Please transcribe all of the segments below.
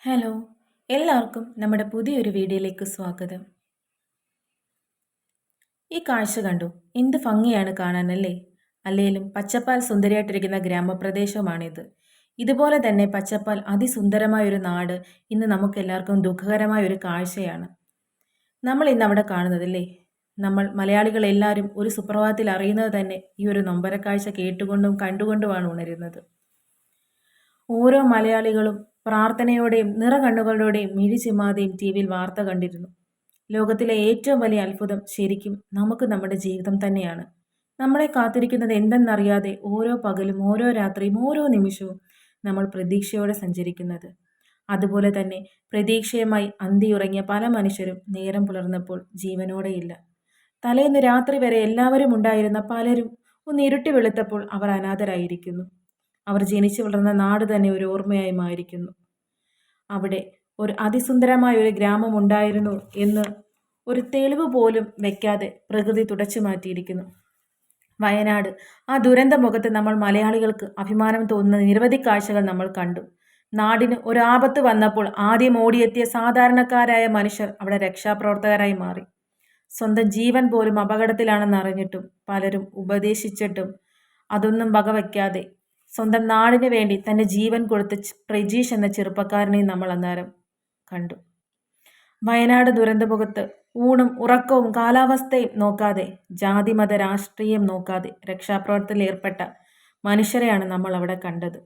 Hello, എല്ലാവർക്കും നമ്മുടെ പുതിയൊരു വീഡിയോയിലേക്ക് സ്വാഗതം. ഈ കാഴ്ച കണ്ടു, എന്ത് ഭംഗിയാണ് കാണാനല്ലേ? അല്ലേലും പച്ചപ്പാൽ സുന്ദരിയായിട്ടിരിക്കുന്ന ഗ്രാമപ്രദേശമാണിത്. ഇതുപോലെ തന്നെ പച്ചപ്പാൽ അതിസുന്ദരമായ ഒരു നാട് ഇന്ന് നമുക്ക് എല്ലാവർക്കും ദുഃഖകരമായ ഒരു കാഴ്ചയാണ് നമ്മൾ ഇന്ന് അവിടെ കാണുന്നതല്ലേ. നമ്മൾ മലയാളികൾ എല്ലാവരും ഒരു സുപ്രഭാതത്തിൽ അറിയുന്നത് തന്നെ ഈ ഒരു നൊമ്പരക്കാഴ്ച കേട്ടുകൊണ്ടും കണ്ടുകൊണ്ടുമാണ് ഉണരുന്നത്. ഓരോ മലയാളികളും പ്രാർത്ഥനയോടെയും നിറകണ്ണുകളോടെയും മിഴി ചിമ്മാതെയും ടി വിയിൽ വാർത്ത കണ്ടിരുന്നു. ലോകത്തിലെ ഏറ്റവും വലിയ അത്ഭുതം ശരിക്കും നമുക്ക് നമ്മുടെ ജീവിതം തന്നെയാണ്. നമ്മളെ കാത്തിരിക്കുന്നത് എന്തെന്നറിയാതെ ഓരോ പകലും ഓരോ രാത്രിയും ഓരോ നിമിഷവും നമ്മൾ പ്രതീക്ഷയോടെ സഞ്ചരിക്കുന്നത്. അതുപോലെ തന്നെ പ്രതീക്ഷയുമായി അന്തിയുറങ്ങിയ പല മനുഷ്യരും നേരം പുലർന്നപ്പോൾ ജീവനോടെയില്ല. തലേന്ന് രാത്രി വരെ എല്ലാവരും ഉണ്ടായിരുന്ന പലരും ഒന്ന് ഇരുട്ടി വെളുത്തപ്പോൾ അവർ അനാഥരായിരിക്കുന്നു. അവർ ജനിച്ചു വളർന്ന നാട് തന്നെ ഒരു ഓർമ്മയായി മാറിയിരിക്കുന്നു. അവിടെ ഒരു അതിസുന്ദരമായ ഒരു ഗ്രാമം ഉണ്ടായിരുന്നു എന്ന് ഒരു തെളിവ് പോലും വെക്കാതെ പ്രകൃതി തുടച്ചു മാറ്റിയിരിക്കുന്നു. വയനാട്, ആ ദുരന്ത മുഖത്ത് നമ്മൾ മലയാളികൾക്ക് അഭിമാനം തോന്നുന്ന നിരവധി കാഴ്ചകൾ നമ്മൾ കണ്ടു. നാടിന് ഒരു ആപത്ത് വന്നപ്പോൾ ആദ്യം ഓടിയെത്തിയ സാധാരണക്കാരായ മനുഷ്യർ അവിടെ രക്ഷാപ്രവർത്തകരായി മാറി. സ്വന്തം ജീവൻ പോലും അപകടത്തിലാണെന്ന് അറിഞ്ഞിട്ടും പലരും ഉപദേശിച്ചിട്ടും അതൊന്നും വകവയ്ക്കാതെ സ്വന്തം നാടിന് വേണ്ടി തൻ്റെ ജീവൻ കൊടുത്ത പ്രജീഷ് എന്ന ചെറുപ്പക്കാരനെ നമ്മൾ അന്നേരം കണ്ടു. വയനാട് ദുരന്തമുഖത്ത് ഊണും ഉറക്കവും കാലാവസ്ഥയും നോക്കാതെ, ജാതിമത രാഷ്ട്രീയം നോക്കാതെ രക്ഷാപ്രവർത്തനത്തിൽ ഏർപ്പെട്ട മനുഷ്യരെയാണ് നമ്മൾ അവിടെ കണ്ടത്.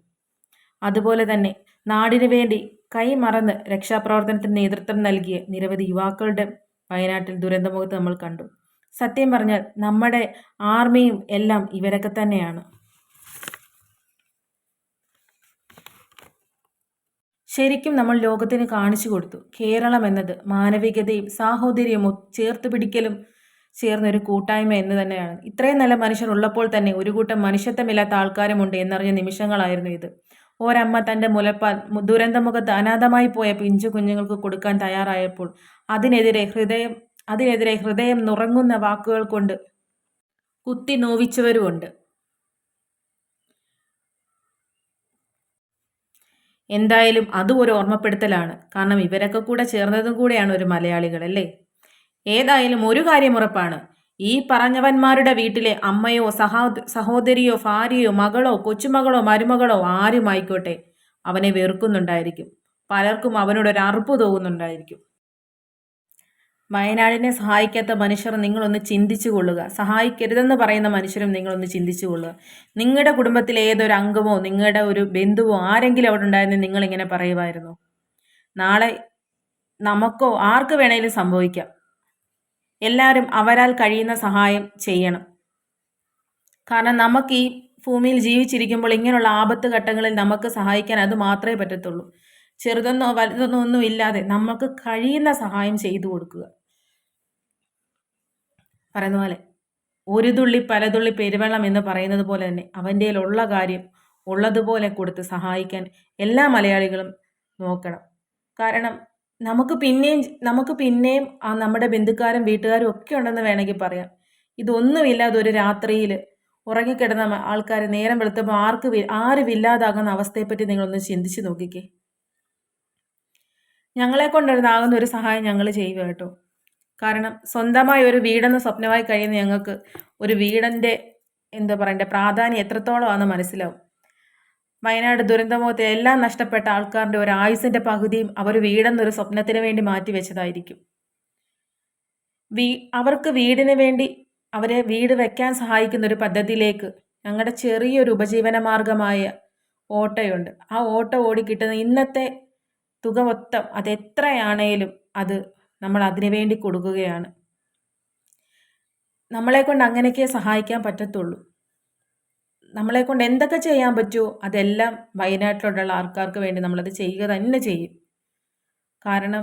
അതുപോലെ തന്നെ നാടിനു വേണ്ടി കൈമറന്ന് രക്ഷാപ്രവർത്തനത്തിന് നേതൃത്വം നൽകിയ നിരവധി യുവാക്കളുടെ വയനാട്ടിൽ ദുരന്തമുഖത്ത് നമ്മൾ കണ്ടു. സത്യം പറഞ്ഞാൽ നമ്മുടെ ആർമിയും എല്ലാം ഇവരൊക്കെ തന്നെയാണ്. ശരിക്കും നമ്മൾ ലോകത്തിന് കാണിച്ചു കൊടുത്തു, കേരളം എന്നത് മാനവികതയും സാഹോദര്യവും ചേർത്ത് പിടിക്കലും ചേർന്നൊരു കൂട്ടായ്മ എന്ന് തന്നെയാണ്. ഇത്രയും നല്ല മനുഷ്യർ ഉള്ളപ്പോൾ തന്നെ ഒരു കൂട്ടം മനുഷ്യത്വമില്ലാത്ത ആൾക്കാരുമുണ്ട് എന്നറിഞ്ഞ നിമിഷങ്ങളായിരുന്നു ഇത്. ഒരമ്മ തൻ്റെ മുലപ്പാൽ ദുരന്തമുഖത്ത് അനാഥമായി പോയ പിഞ്ചു കുഞ്ഞുങ്ങൾക്ക് കൊടുക്കാൻ തയ്യാറായപ്പോൾ അതിനെതിരെ ഹൃദയം നുറങ്ങുന്ന വാക്കുകൾ കൊണ്ട് കുത്തി നോവിച്ചവരുമുണ്ട്. എന്തായാലും അതും ഒരു ഓർമ്മപ്പെടുത്തലാണ്. കാരണം ഇവരൊക്കെ കൂടെ ചേർന്നതും കൂടെയാണ് ഒരു മലയാളികൾ അല്ലേ. ഏതായാലും ഒരു കാര്യം ഉറപ്പാണ്, ഈ പറഞ്ഞവന്മാരുടെ വീട്ടിലെ അമ്മയോ സഹോദരിയോ ഭാര്യയോ മകളോ കൊച്ചുമകളോ മരുമകളോ ആരുമായിക്കോട്ടെ അവനെ വെറുക്കുന്നുണ്ടായിരിക്കും. പലർക്കും അവനോടൊരു അറുപ്പ് തോന്നുന്നുണ്ടായിരിക്കും. വയനാടിനെ സഹായിക്കാത്ത മനുഷ്യർ നിങ്ങളൊന്ന് ചിന്തിച്ചു കൊള്ളുക. സഹായിക്കരുതെന്ന് പറയുന്ന മനുഷ്യരും നിങ്ങളൊന്ന് ചിന്തിച്ചു കൊള്ളുക. നിങ്ങളുടെ കുടുംബത്തിലെ ഏതൊരു അംഗമോ നിങ്ങളുടെ ഒരു ബന്ധുവോ ആരെങ്കിലും അവിടെ ഉണ്ടായിരുന്നെ നിങ്ങളിങ്ങനെ പറയുമായിരുന്നു? നാളെ നമുക്കോ ആർക്ക് വേണേലും സംഭവിക്കാം. എല്ലാവരും അവരാൽ കഴിയുന്ന സഹായം ചെയ്യണം. കാരണം നമുക്ക് ഈ ഭൂമിയിൽ ജീവിച്ചിരിക്കുമ്പോൾ ഇങ്ങനെയുള്ള ആപത്ത് ഘട്ടങ്ങളിൽ നമുക്ക് സഹായിക്കാൻ അത് മാത്രമേ പറ്റത്തുള്ളൂ. ചെറുതെന്നോ വലുതെന്നോ ഒന്നും ഇല്ലാതെ നമുക്ക് കഴിയുന്ന സഹായം ചെയ്തു കൊടുക്കുക. പറയുന്ന പോലെ ഒരു തുള്ളി പലതുള്ളി പെരുവെള്ളം എന്ന് പറയുന്നത് പോലെ തന്നെ അവൻ്റെ ഉള്ള കാര്യം ഉള്ളതുപോലെ കൊടുത്ത് സഹായിക്കാൻ എല്ലാ മലയാളികളും നോക്കണം. കാരണം നമുക്ക് പിന്നെയും നമ്മുടെ ബന്ധുക്കാരും വീട്ടുകാരും ഒക്കെ ഉണ്ടെന്ന് വേണമെങ്കിൽ പറയാം. ഇതൊന്നുമില്ലാതെ ഒരു രാത്രിയിൽ ഉറങ്ങിക്കിടന്ന ആൾക്കാർ നേരം വെളുത്തപ്പോൾ ആരുമില്ലാതാകുന്ന അവസ്ഥയെപ്പറ്റി നിങ്ങളൊന്ന് ചിന്തിച്ച് നോക്കിക്കേ. ഞങ്ങളെ കൊണ്ടുണ്ടാകുന്ന ഒരു സഹായം ഞങ്ങൾ ചെയ്യുക കേട്ടോ. കാരണം സ്വന്തമായി ഒരു വീടെന്ന് സ്വപ്നമായി കഴിയുന്ന ഞങ്ങൾക്ക് ഒരു വീടിൻ്റെ എന്താ പറയണ്ടേ പ്രാധാന്യം എത്രത്തോളമാണെന്ന് മനസ്സിലാവും. വയനാട് ദുരന്തമുഖത്ത് എല്ലാം നഷ്ടപ്പെട്ട ആൾക്കാരുടെ ഒരു ആയുസിൻ്റെ പകുതിയും അവർ വീടെന്നൊരു സ്വപ്നത്തിന് വേണ്ടി മാറ്റിവെച്ചതായിരിക്കും. അവർക്ക് വീടിന് വേണ്ടി അവരെ വീട് വെക്കാൻ സഹായിക്കുന്ന ഒരു പദ്ധതിയിലേക്ക് ഞങ്ങളുടെ ചെറിയൊരു ഉപജീവന മാർഗമായ ഓട്ടോയുണ്ട്. ആ ഓട്ടോ ഓടിക്കിട്ടുന്ന ഇന്നത്തെ തുക മൊത്തം അതെത്രയാണേലും അത് നമ്മൾ അതിനു വേണ്ടി കൊടുക്കുകയാണ്. നമ്മളെക്കൊണ്ട് അങ്ങനെയൊക്കെ സഹായിക്കാൻ പറ്റത്തുള്ളൂ. നമ്മളെക്കൊണ്ട് എന്തൊക്കെ ചെയ്യാൻ പറ്റുമോ അതെല്ലാം വയനാട്ടിലുള്ള ആൾക്കാർക്ക് വേണ്ടി നമ്മളത് ചെയ്യുക തന്നെ ചെയ്യും. കാരണം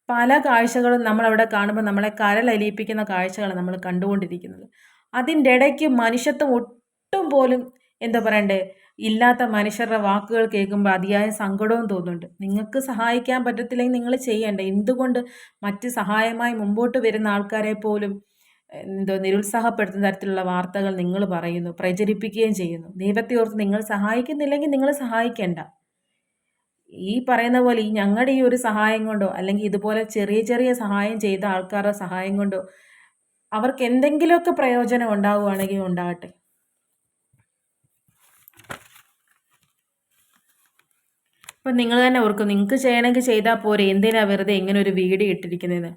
പല കാഴ്ചകളും നമ്മളവിടെ കാണുമ്പോൾ നമ്മളെ കരളലിയിപ്പിക്കുന്ന കാഴ്ചകളാണ് നമ്മൾ കണ്ടുകൊണ്ടിരിക്കുന്നത്. അതിൻ്റെ ഇടയ്ക്ക് മനുഷ്യത്വം ഒട്ടും പോലും എന്താ പറയണ്ടേ ഇല്ലാത്ത മനുഷ്യരുടെ വാക്കുകൾ കേൾക്കുമ്പോൾ അതിയായ സങ്കടവും തോന്നുന്നുണ്ട്. നിങ്ങൾക്ക് സഹായിക്കാൻ പറ്റത്തില്ലെങ്കിൽ നിങ്ങൾ ചെയ്യണ്ട. എന്തുകൊണ്ട് മറ്റ് സഹായമായി മുമ്പോട്ട് വരുന്ന ആൾക്കാരെ പോലും നിരുത്സാഹപ്പെടുത്തുന്ന തരത്തിലുള്ള വാർത്തകൾ നിങ്ങൾ പറയുന്നു, പ്രചരിപ്പിക്കുകയും ചെയ്യുന്നു? ദൈവത്തെ ഓർത്ത് നിങ്ങൾ സഹായിക്കുന്നില്ലെങ്കിൽ നിങ്ങൾ സഹായിക്കേണ്ട. ഈ പറയുന്ന പോലെ ഈ ഞങ്ങളുടെ ഈ ഒരു സഹായം കൊണ്ടോ അല്ലെങ്കിൽ ഇതുപോലെ ചെറിയ ചെറിയ സഹായം ചെയ്ത ആൾക്കാരുടെ സഹായം കൊണ്ടോ അവർക്ക് എന്തെങ്കിലുമൊക്കെ പ്രയോജനം ഉണ്ടാവുകയാണെങ്കിൽ ഉണ്ടാകട്ടെ. ഇപ്പം നിങ്ങൾ തന്നെ ഓർക്കും, നിങ്ങൾക്ക് ചെയ്യണമെങ്കിൽ ചെയ്താൽ പോരെ, എന്തിനാ വെറുതെ ഇങ്ങനെ ഒരു വീഡിയോ ഇട്ടിരിക്കുന്നതെന്ന്.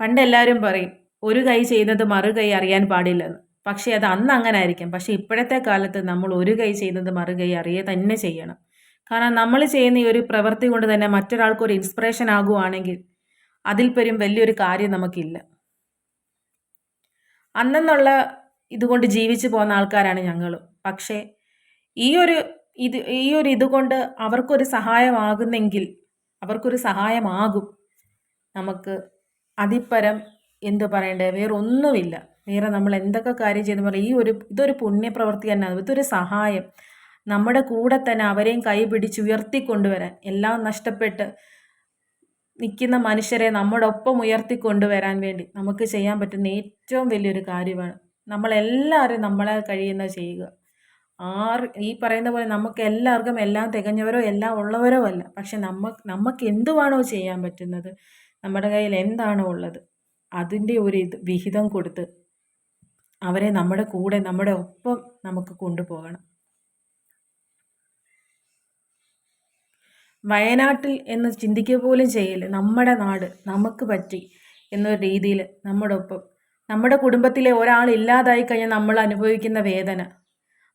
പണ്ട് എല്ലാവരും പറയും ഒരു കൈ ചെയ്യുന്നത് മറു കൈ അറിയാൻ പാടില്ലെന്ന്. പക്ഷേ അത് അന്ന് അങ്ങനെ ആയിരിക്കും. പക്ഷേ ഇപ്പോഴത്തെ കാലത്ത് നമ്മൾ ഒരു കൈ ചെയ്യുന്നത് മറു കൈ അറിയുക തന്നെ ചെയ്യണം. കാരണം നമ്മൾ ചെയ്യുന്ന ഈ ഒരു പ്രവൃത്തി കൊണ്ട് തന്നെ മറ്റൊരാൾക്ക് ഒരു ഇൻസ്പിറേഷൻ ആകുവാണെങ്കിൽ അതിൽ പരം വലിയൊരു കാര്യം നമുക്കില്ല. അന്നെന്നുള്ള ഇതുകൊണ്ട് ജീവിച്ചു പോകുന്ന ആൾക്കാരാണ് ഞങ്ങളും. പക്ഷേ ഈ ഒരു ഇതുകൊണ്ട് അവർക്കൊരു സഹായമാകുന്നെങ്കിൽ അവർക്കൊരു സഹായമാകും. നമുക്ക് അതിപ്പരം എന്ത് പറയണ്ടേ, വേറെ ഒന്നുമില്ല. വേറെ നമ്മൾ എന്തൊക്കെ കാര്യം ചെയ്തെന്ന് പറയും, ഇതൊരു പുണ്യപ്രവൃത്തി തന്നെയാണ്. ഇതൊരു സഹായം. നമ്മുടെ കൂടെ തന്നെ അവരെയും കൈ പിടിച്ച് ഉയർത്തിക്കൊണ്ടുവരാൻ, എല്ലാം നഷ്ടപ്പെട്ട് നിൽക്കുന്ന മനുഷ്യരെ നമ്മുടെ ഒപ്പം ഉയർത്തിക്കൊണ്ടുവരാൻ വേണ്ടി നമുക്ക് ചെയ്യാൻ പറ്റുന്ന ഏറ്റവും വലിയൊരു കാര്യമാണ്. നമ്മളെല്ലാവരും നമ്മളെ കഴിയുന്നത് ചെയ്യുക. ഈ പറയുന്ന പോലെ നമുക്ക് എല്ലാവർക്കും എല്ലാം തികഞ്ഞവരോ എല്ലാം ഉള്ളവരോ അല്ല. പക്ഷെ നമുക്ക് എന്തുവാണോ ചെയ്യാൻ പറ്റുന്നത്, നമ്മുടെ കയ്യിൽ എന്താണോ ഉള്ളത്, അതിൻ്റെ ഒരു വിഹിതം കൊടുത്ത് അവരെ നമ്മുടെ കൂടെ നമ്മുടെ ഒപ്പം നമുക്ക് കൊണ്ടുപോകണം. വയനാട്ടിൽ എന്ന് ചിന്തിക്കുക പോലും ചെയ്യില്ല. നമ്മുടെ നാട് നമുക്ക് പറ്റി എന്നൊരു രീതിയിൽ നമ്മുടെ ഒപ്പം നമ്മുടെ കുടുംബത്തിലെ ഒരാൾ ഇല്ലാതായി കഴിഞ്ഞാൽ നമ്മൾ അനുഭവിക്കുന്ന വേദന.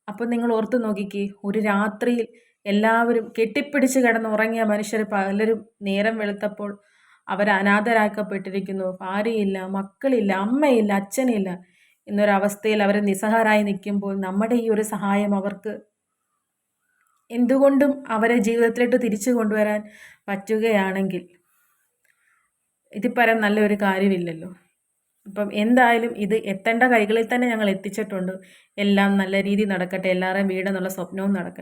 അപ്പം നിങ്ങൾ ഓർത്ത് നോക്കിക്കേ, ഒരു രാത്രിയിൽ എല്ലാവരും കെട്ടിപ്പിടിച്ച് കിടന്നുറങ്ങിയ മനുഷ്യർ പലരും നേരം വെളുത്തപ്പോൾ അവർ അനാഥരാക്കപ്പെട്ടിരിക്കുന്നു. ഭാര്യയില്ല, മക്കളില്ല, അമ്മയില്ല, അച്ഛനില്ല എന്നൊരവസ്ഥയിൽ അവർ നിസ്സഹായരായി നിൽക്കുമ്പോൾ നമ്മുടെ ഈ ഒരു സഹായം അവർക്ക് എന്തുകൊണ്ടും അവരെ ജീവിതത്തിലോട്ട് തിരിച്ചു കൊണ്ടുവരാൻ പറ്റുകയാണെങ്കിൽ ഇതിപ്പരം നല്ലൊരു കാര്യമില്ലല്ലോ. അപ്പം എന്തായാലും ഇത് എത്തേണ്ട കൈകളിൽ തന്നെ ഞങ്ങൾ എത്തിച്ചിട്ടുണ്ട്. എല്ലാം നല്ല രീതിയിൽ നടക്കട്ടെ. എല്ലാവരുടെയും വീടെന്നുള്ള സ്വപ്നവും നടക്കട്ടെ.